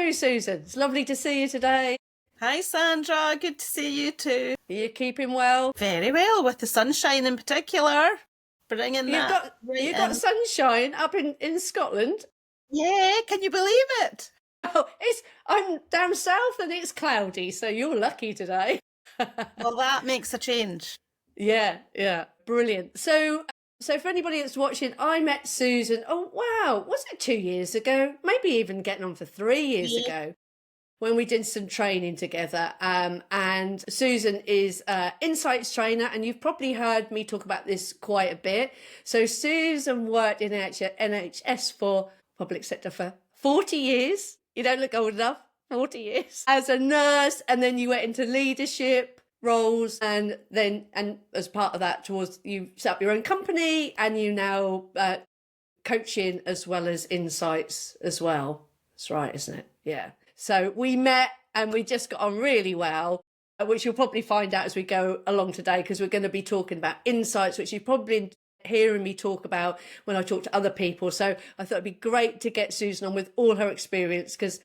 Hello, Susan. It's lovely to see you today. Hi Sandra, good to see you too. Are you keeping well? Very well, with the sunshine in particular. Bringing You've that got right you got in. sunshine up in Scotland. Yeah, can you believe it? Oh, I'm down south and it's cloudy, so you're lucky today. Well, that makes a change. Yeah, yeah, brilliant. So for anybody that's watching, I met Susan. Oh wow, was it 2 years ago? Maybe even getting on for 3 years Yeah. ago, when we did some training together. And Susan is an insights trainer, and you've probably heard me talk about this quite a bit. So Susan worked in NHS for public sector for 40 years. You don't look old enough. 40 years as a nurse, and then you went into leadership roles, and as part of that, towards you set up your own company, and you now coaching as well as insights as well. That's right, isn't it? Yeah. So we met and we just got on really well, which you'll probably find out as we go along today, because we're going to be talking about insights, which you've probably been hearing me talk about when I talk to other people. So I thought it'd be great to get Susan on with all her experience, because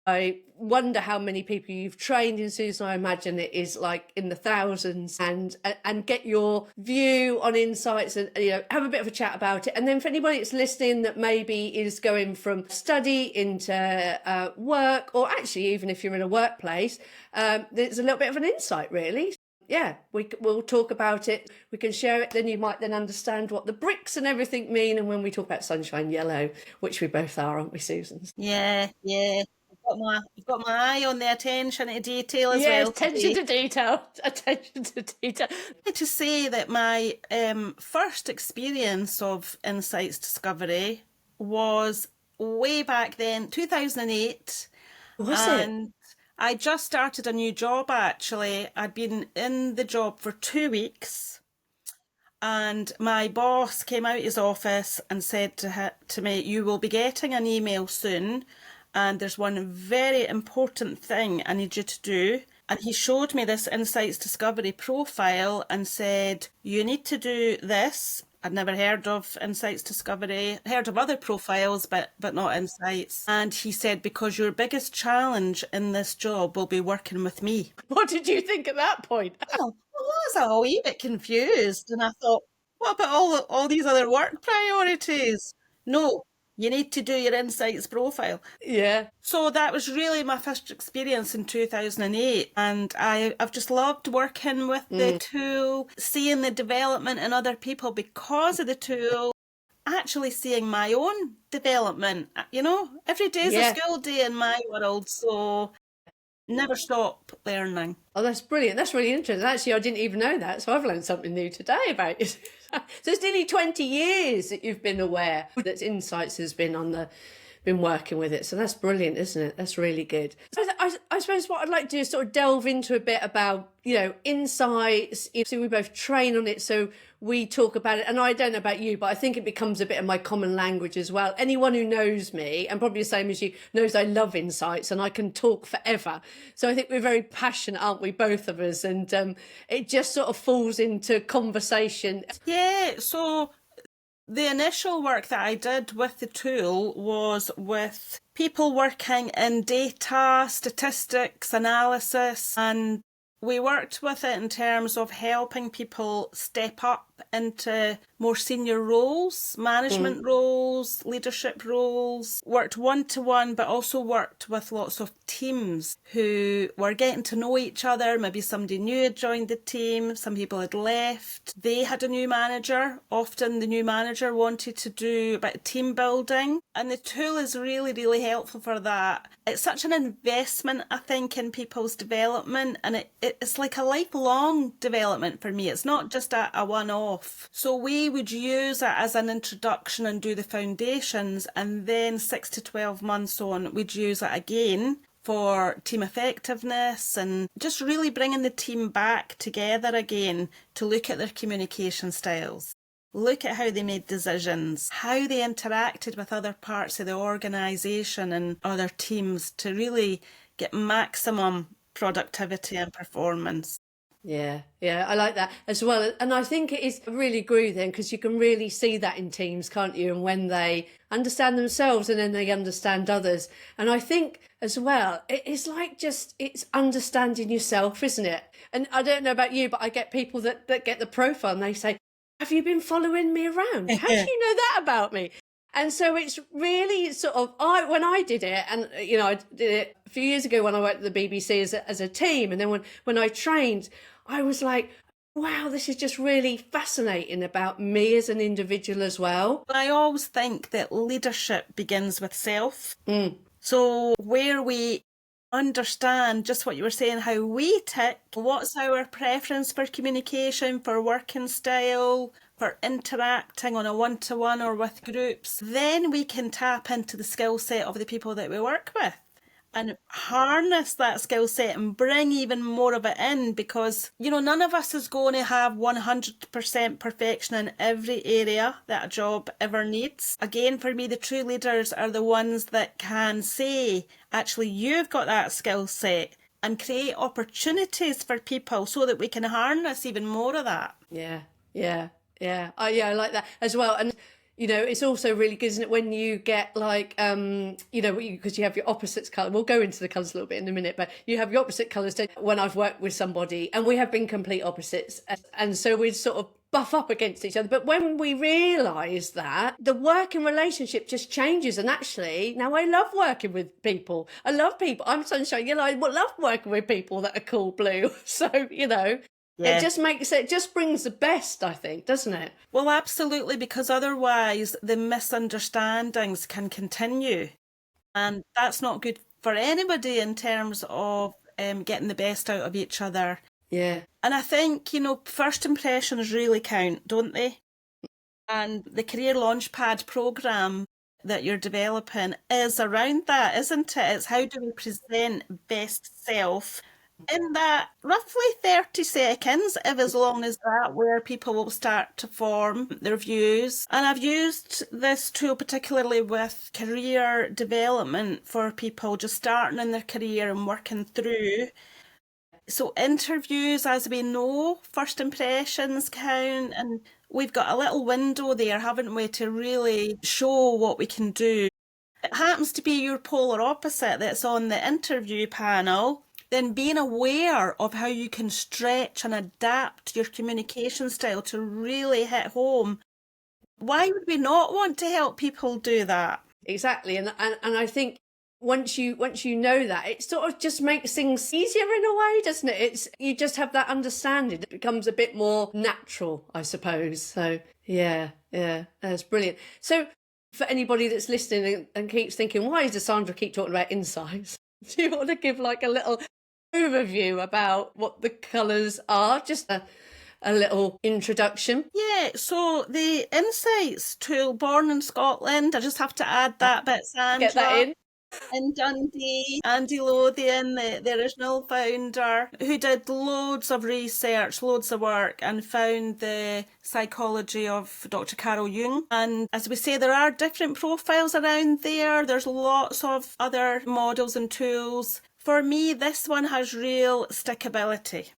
I wonder how many people you've trained in, Susan. I imagine it is like in the thousands, and get your view on insights, and have a bit of a chat about it. And then for anybody that's listening that maybe is going from study into work, or actually even if you're in a workplace, there's a little bit of an insight, really. Yeah, we'll talk about it. We can share it. Then you might then understand what the bricks and everything mean. And when we talk about sunshine yellow, which we both are, aren't we, Susan? Yeah, yeah. I've got my eye on the attention to detail as Yes, well attention today. to detail. Attention to detail. To say that my first experience of insights discovery was way back then, 2008. Was it? And I just started a new job actually. I'd been in the job for 2 weeks, and my boss came out his office and said to me, "You will be getting an email soon, and there's one very important thing I need you to do." And he showed me this Insights Discovery profile and said, "You need to do this." I'd never heard of Insights Discovery, heard of other profiles, but not Insights. And he said, "Because your biggest challenge in this job will be working with me." What did you think at that point? Well, I was a wee bit confused, and I thought, what about all these other work priorities? No, you need to do your Insights profile. Yeah. So that was really my first experience in 2008, and I've just loved working with the tool, seeing the development in other people because of the tool, actually seeing my own development. Every day's a school day in my world, so never stop learning. Oh, that's brilliant. That's really interesting. Actually, I didn't even know that, so I've learned something new today about it. So it's nearly 20 years that you've been aware that Insights has been working with it. So that's brilliant, isn't it? That's really good. So I suppose what I'd like to do is sort of delve into a bit about, insights. So we both train on it, so we talk about it. And I don't know about you, but I think it becomes a bit of my common language as well. Anyone who knows me, and probably the same as you, knows I love insights and I can talk forever. So I think we're very passionate, aren't we, both of us? And it just sort of falls into conversation. Yeah, so the initial work that I did with the tool was with people working in data, statistics, analysis, and we worked with it in terms of helping people step up into more senior roles, management roles, leadership roles, worked one-to-one, but also worked with lots of teams who were getting to know each other. Maybe somebody new had joined the team, some people had left. They had a new manager. Often the new manager wanted to do a bit of team building, and the tool is really, really helpful for that. It's such an investment, I think, in people's development, and it's like a lifelong development for me. It's not just a one-off. So we would use it as an introduction and do the foundations, and then 6 to 12 months on, we'd use it again for team effectiveness and just really bringing the team back together again to look at their communication styles. Look at how they made decisions, how they interacted with other parts of the organisation and other teams to really get maximum productivity and performance. Yeah, yeah, I like that as well. And I think it is, I really agree with them, because you can really see that in teams, can't you? And when they understand themselves and then they understand others. And I think as well, it's like just, it's understanding yourself, isn't it? And I don't know about you, but I get people that get the profile and they say, have you been following me around? How do you know that about me? And so it's really sort of, when I did it, and I did it a few years ago when I worked at the BBC as a team, and then when I trained, I was like, wow, this is just really fascinating about me as an individual as well. I always think that leadership begins with self. So where we understand just what you were saying, how we tick, what's our preference for communication, for working style, for interacting on a one-to-one or with groups, then we can tap into the skill set of the people that we work with and harness that skill set and bring even more of it in, because none of us is going to have 100% perfection in every area that a job ever needs. Again, for me, the true leaders are the ones that can say, actually, you've got that skill set, and create opportunities for people so that we can harness even more of that. Yeah, yeah, yeah. I like that as well. And it's also really good, isn't it, when you get like, because you have your opposites colour. We'll go into the colours a little bit in a minute, but you have your opposite colours. When I've worked with somebody and we have been complete opposites, and so we sort of buff up against each other. But when we realise that, the working relationship just changes. And actually, now I love working with people. I love people. I'm sunshine. I love working with people that are cool blue. So, Yeah. It just brings the best, I think, doesn't it? Well, absolutely, because otherwise the misunderstandings can continue. And that's not good for anybody in terms of getting the best out of each other. Yeah. And I think, first impressions really count, don't they? And the Career Launchpad programme that you're developing is around that, isn't it? It's how do we present best self in that roughly 30 seconds, if as long as that, where people will start to form their views. And I've used this tool particularly with career development for people just starting in their career and working through. So interviews, as we know, first impressions count, and we've got a little window there, haven't we, to really show what we can do. It happens to be your polar opposite that's on the interview panel. Then being aware of how you can stretch and adapt your communication style to really hit home. Why would we not want to help people do that? Exactly. And I think once you know that, it sort of just makes things easier in a way, doesn't it? You just have that understanding. It becomes a bit more natural, I suppose. So yeah, that's brilliant. So for anybody that's listening and keeps thinking, why does Sandra keep talking about insights? Do you want to give like a little overview about what the colours are? Just a little introduction. Yeah, so the Insights tool, born in Scotland, I just have to add that bit, Sandra. Get that in Dundee. Andy Lothian, the original founder, who did loads of research, loads of work, and found the psychology of Dr. Carl Jung. And as we say, there are different profiles around there. There's lots of other models and tools. For me, this one has real stickability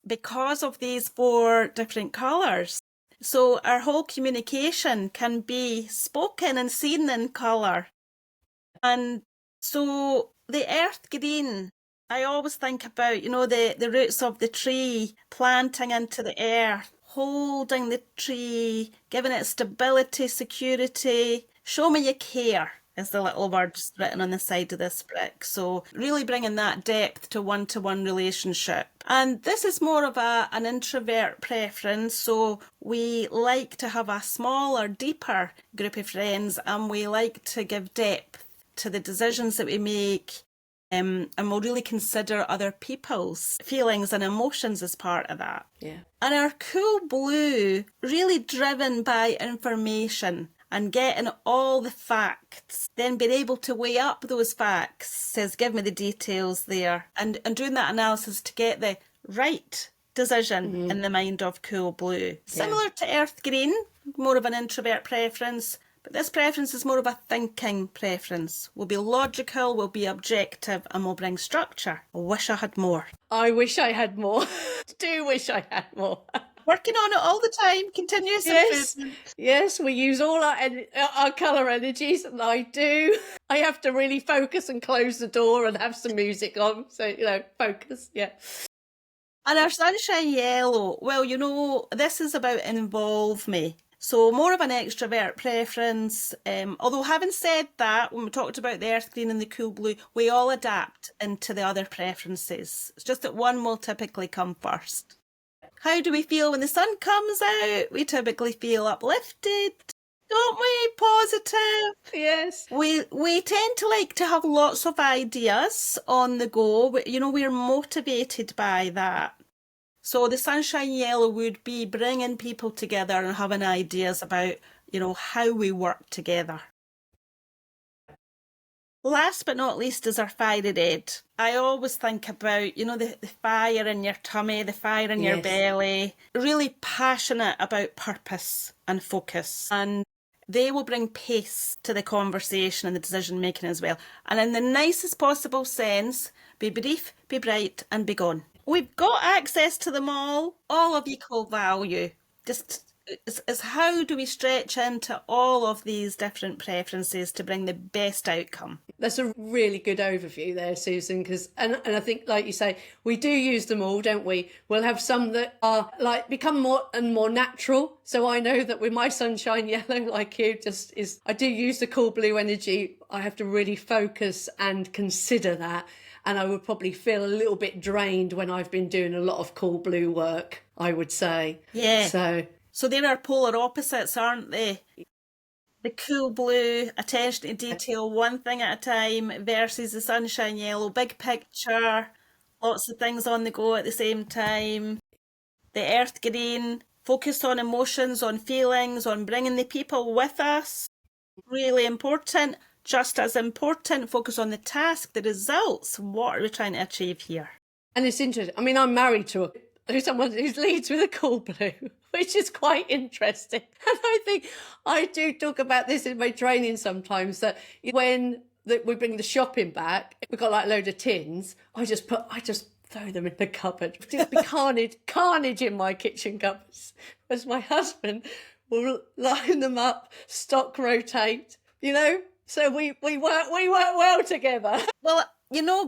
because of these 4 different colours. So our whole communication can be spoken and seen in colour. And so the earth green, I always think about, the roots of the tree, planting into the earth, holding the tree, giving it stability, security. Show me you care is the little words written on the side of this brick. So really bringing that depth to one-to-one relationship. And this is more of an introvert preference. So we like to have a smaller, deeper group of friends, and we like to give depth to the decisions that we make, and we'll really consider other people's feelings and emotions as part of that. Yeah. And our cool blue, really driven by information and getting all the facts, then being able to weigh up those facts, says give me the details there, and doing that analysis to get the right decision in the mind of cool blue. Similar to earth green, more of an introvert preference, But this preference is more of a thinking preference. We'll be logical, we'll be objective, and we'll bring structure. I wish I had more. I wish I had more. Do wish I had more. Working on it all the time, continuous improvement. Yes, we use all our colour energies, and I do. I have to really focus and close the door and have some music on. So, focus, yeah. And our sunshine yellow, well, this is about involve me. So more of an extrovert preference. Although having said that, when we talked about the earth green and the cool blue, we all adapt into the other preferences. It's just that one will typically come first. How do we feel when the sun comes out? We typically feel uplifted, don't we? Positive. Yes. We tend to like to have lots of ideas on the go. We're motivated by that. So the sunshine yellow would be bringing people together and having ideas about, how we work together. Last but not least is our fiery red. I always think about, the fire in your tummy, the fire in your belly, really passionate about purpose and focus. And they will bring pace to the conversation and the decision making as well. And in the nicest possible sense, be brief, be bright, and be gone. We've got access to them all of equal value. Just is how do we stretch into all of these different preferences to bring the best outcome? That's a really good overview there, Susan, because and I think, like you say, we do use them all, don't we? We'll have some that are become more and more natural. So I know that with my sunshine yellow, like you, I do use the cool blue energy. I have to really focus and consider that. And I would probably feel a little bit drained when I've been doing a lot of cool blue work, I would say. Yeah. So they're our polar opposites, aren't they? The cool blue, attention to detail, one thing at a time, versus the sunshine yellow, big picture, lots of things on the go at the same time. The earth green, focused on emotions, on feelings, on bringing the people with us. Really important. Just as important, focus on the task, the results. What are we trying to achieve here? And it's interesting. I mean, I'm married to someone who leads with a cool blue, which is quite interesting. And I think I do talk about this in my training sometimes, that when we bring the shopping back, we've got a load of tins, I just throw them in the cupboard. There'll be carnage in my kitchen cupboards. Whereas my husband will line them up, stock rotate, So we work well together. Well,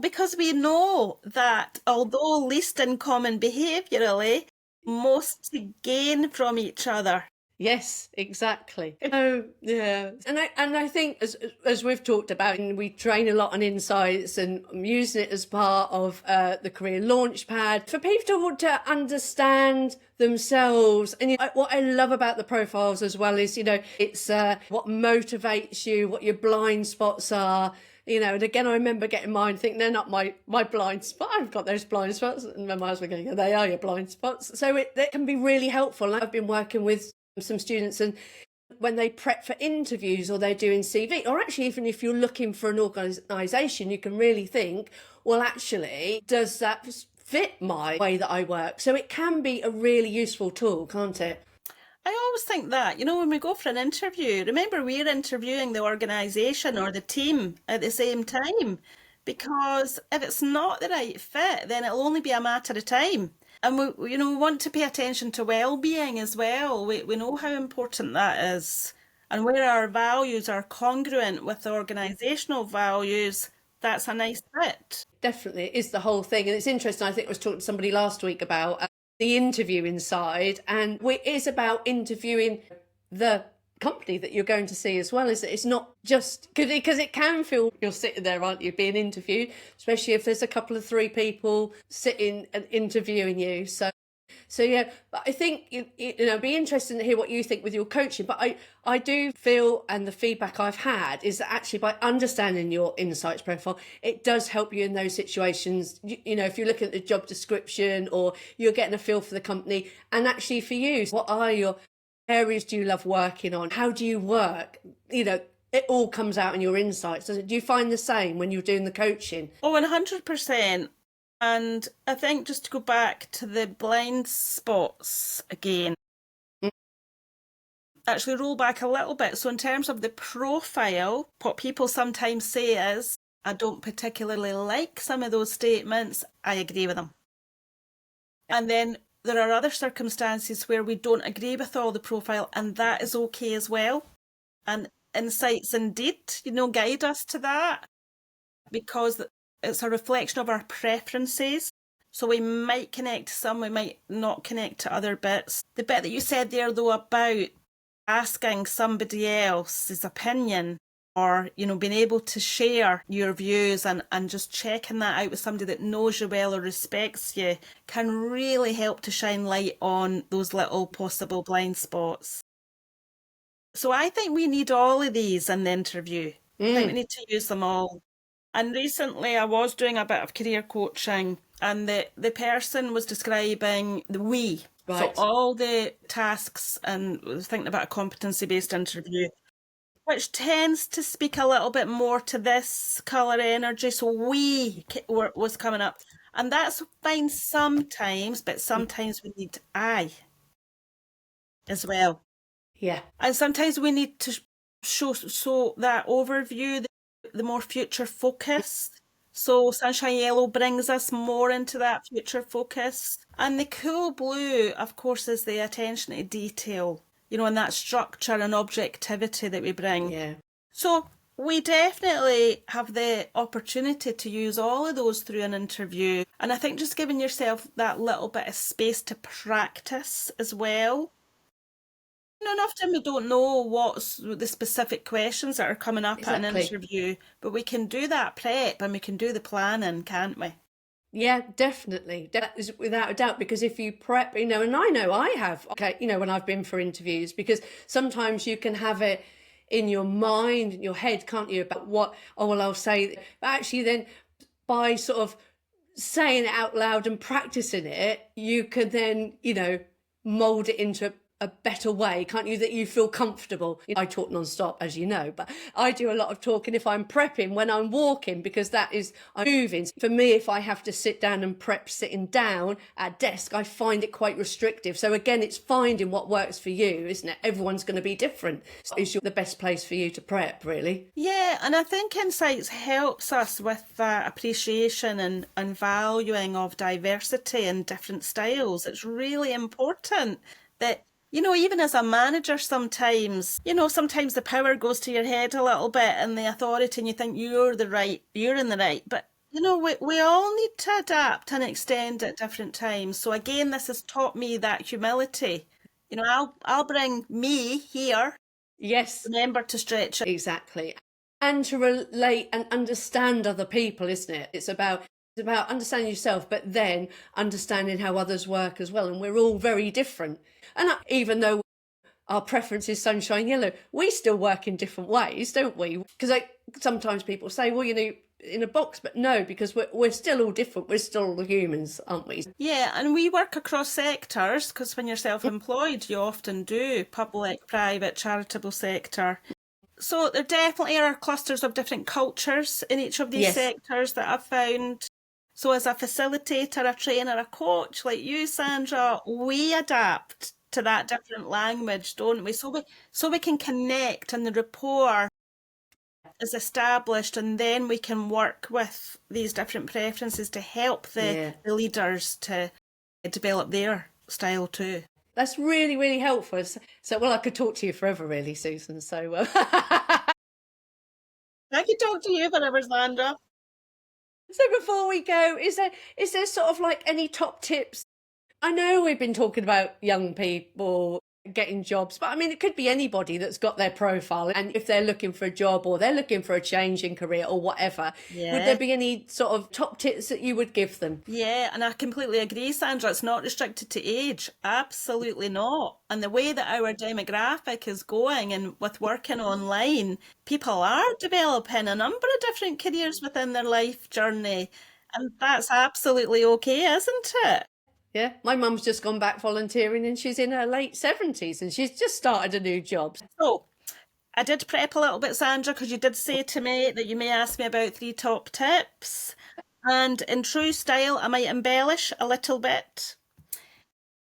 because we know that although least in common behaviourally, most to gain from each other. Yes, exactly. Yeah. And I think as we've talked about, and we train a lot on insights, and I'm using it as part of the career launchpad for people to understand themselves. And what I love about the profiles as well is, it's what motivates you, what your blind spots are. And again, I remember getting mine, think they're not my blind spot. I've got those blind spots. And my husband going, they are your blind spots. So it can be really helpful. I've been working with some students, and when they prep for interviews or they're doing CV, or actually even if you're looking for an organisation, you can really think, well, actually, does that fit my way that I work? So it can be a really useful tool, can't it? I always think that, when we go for an interview, remember we're interviewing the organisation or the team at the same time, because if it's not the right fit, then it'll only be a matter of time. And we want to pay attention to well-being as well. We know how important that is. And where our values are congruent with the organisational values, that's a nice fit. Definitely, it is the whole thing. And it's interesting, I think I was talking to somebody last week about the interviewing side, and it is about interviewing the company that you're going to see as well. Is that it's not just because it can feel you're sitting there, aren't you, being interviewed, especially if there's a couple of three people sitting and interviewing you. So yeah, but I think it'd be interesting to hear what you think with your coaching. But I do feel, and the feedback I've had is that actually by understanding your insights profile, it does help you in those situations. If you're looking at the job description or you're getting a feel for the company, and actually for you, what are your areas do you love working on? How do you work? It all comes out in your insights. Do you find the same when you're doing the coaching? Oh, 100%. And I think just to go back to the blind spots again, actually roll back a little bit. So in terms of the profile, what people sometimes say is, I don't particularly like some of those statements. I agree with them. And then there are other circumstances where we don't agree with all the profile, and that is okay as well. And insights indeed, guide us to that, because it's a reflection of our preferences. So we might connect to some, we might not connect to other bits. The bit that you said there, though, about asking somebody else's opinion, or being able to share your views and just checking that out with somebody that knows you well or respects you, can really help to shine light on those little possible blind spots. So I think we need all of these in the interview. I think we need to use them all. And recently I was doing a bit of career coaching, and the person was describing the we. Right. So all the tasks, and was thinking about a competency-based interview, which tends to speak a little bit more to this colour energy. So we was coming up. And that's fine sometimes, but sometimes we need I as well. Yeah. And sometimes we need to show that overview, the more future focus. So Sunshine Yellow brings us more into that future focus. And the cool blue, of course, is the attention to detail, and that structure and objectivity that we bring. Yeah. So we definitely have the opportunity to use all of those through an interview. And I think just giving yourself that little bit of space to practice as well. And often we don't know what's the specific questions that are coming up at an interview, but we can do that prep and we can do the planning, can't we? Yeah, definitely. That is without a doubt, because if you prep, and I know I have, when I've been for interviews, because sometimes you can have it in your mind, in your head, can't you, about what, I'll say, but actually then by sort of saying it out loud and practicing it, you can then, mold it into a better way, can't you, that you feel comfortable. I talk non-stop, as you know, but I do a lot of talking if I'm prepping, when I'm walking, because I'm moving. For me, if I have to sit down and prep sitting down at a desk, I find it quite restrictive. So again, it's finding what works for you, isn't it? Everyone's going to be different. So it's the best place for you to prep, really. Yeah, and I think Insights helps us with that appreciation and valuing of diversity and different styles. It's really important that even as a manager, sometimes the power goes to your head a little bit, and the authority, and you think you're in the right. But, we all need to adapt and extend at different times. So again, this has taught me that humility. I'll bring me here. Yes. Remember to stretch it. Exactly. And to relate and understand other people, isn't it? It's about understanding yourself, but then understanding how others work as well. And we're all very different. And even though our preference is Sunshine Yellow, we still work in different ways, don't we? Because sometimes people say, well, in a box, but no, because we're still all different. We're still all humans, aren't we? Yeah, and we work across sectors, because when you're self-employed, you often do public, private, charitable sector. So there definitely are clusters of different cultures in each of these sectors that I've found. So as a facilitator, a trainer, a coach like you, Sandra, we adapt to that different language, don't we? So we can connect, and the rapport is established, and then we can work with these different preferences to help the leaders to develop their style too. That's really, really helpful. So, well, I could talk to you forever, really, Susan. So I could talk to you forever, Sandra. So before we go, is there sort of like any top tips? I know we've been talking about young people getting jobs, but I mean, it could be anybody that's got their profile, and if they're looking for a job or they're looking for a change in career or whatever, would there be any sort of top tips that you would give them? Yeah, and I completely agree, Sandra. It's not restricted to age. Absolutely not. And the way that our demographic is going, and with working online, people are developing a number of different careers within their life journey. And that's absolutely okay, isn't it? Yeah, my mum's just gone back volunteering, and she's in her late 70s, and she's just started a new job. So I did prep a little bit, Sandra, because you did say to me that you may ask me about 3 top tips. And in true style, I might embellish a little bit.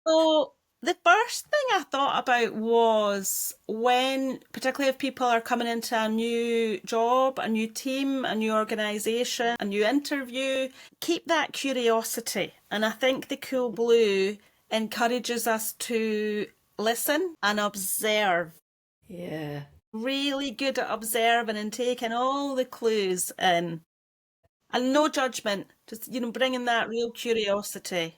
So The first thing I thought about was when, particularly if people are coming into a new job, a new team, a new organisation, a new interview, keep that curiosity. And I think the Cool Blue encourages us to listen and observe. Yeah. Really good at observing and taking all the clues in. And no judgment, just, bringing that real curiosity.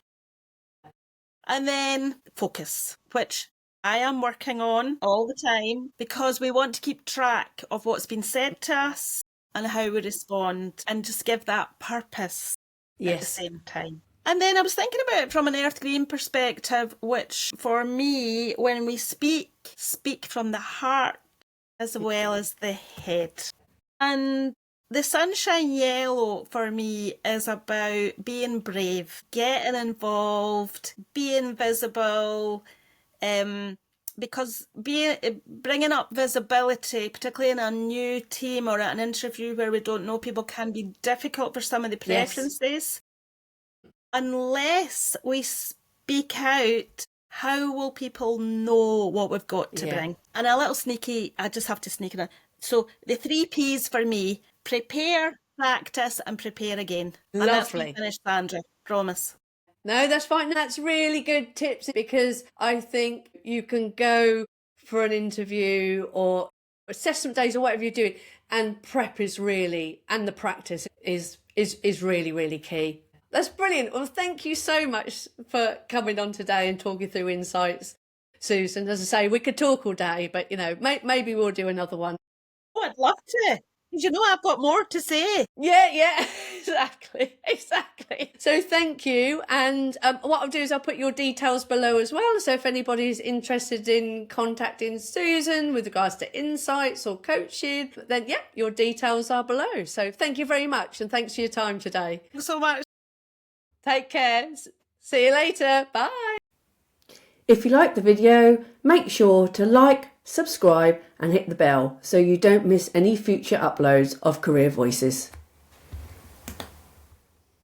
And then focus, which I am working on all the time because we want to keep track of what's been said to us and how we respond and just give that purpose at the same time. And then I was thinking about it from an Earth Green perspective, which for me, when we speak from the heart as well as the head. And the Sunshine Yellow for me is about being brave, getting involved, being visible, because bringing up visibility, particularly in a new team or at an interview where we don't know people, can be difficult for some of the preferences. Unless we speak out, how will people know what we've got to bring? And a little sneaky, I just have to sneak it in. So the 3 Ps for me: prepare, practice, and prepare again. Lovely. And that's me finished, Sandra. Promise. No, that's fine. That's really good tips, because I think you can go for an interview or assessment days or whatever you're doing, and prep is really, and the practice is really, really key. That's brilliant. Well, thank you so much for coming on today and talking through insights, Susan. As I say, we could talk all day, but maybe we'll do another one. Oh, I'd love to. Because I've got more to say. Yeah, exactly. So thank you. And what I'll do is I'll put your details below as well. So if anybody's interested in contacting Susan with regards to insights or coaching, then your details are below. So thank you very much. And thanks for your time today. Thanks so much. Take care. See you later. Bye. If you liked the video, make sure to like, subscribe and hit the bell so you don't miss any future uploads of Career Voices.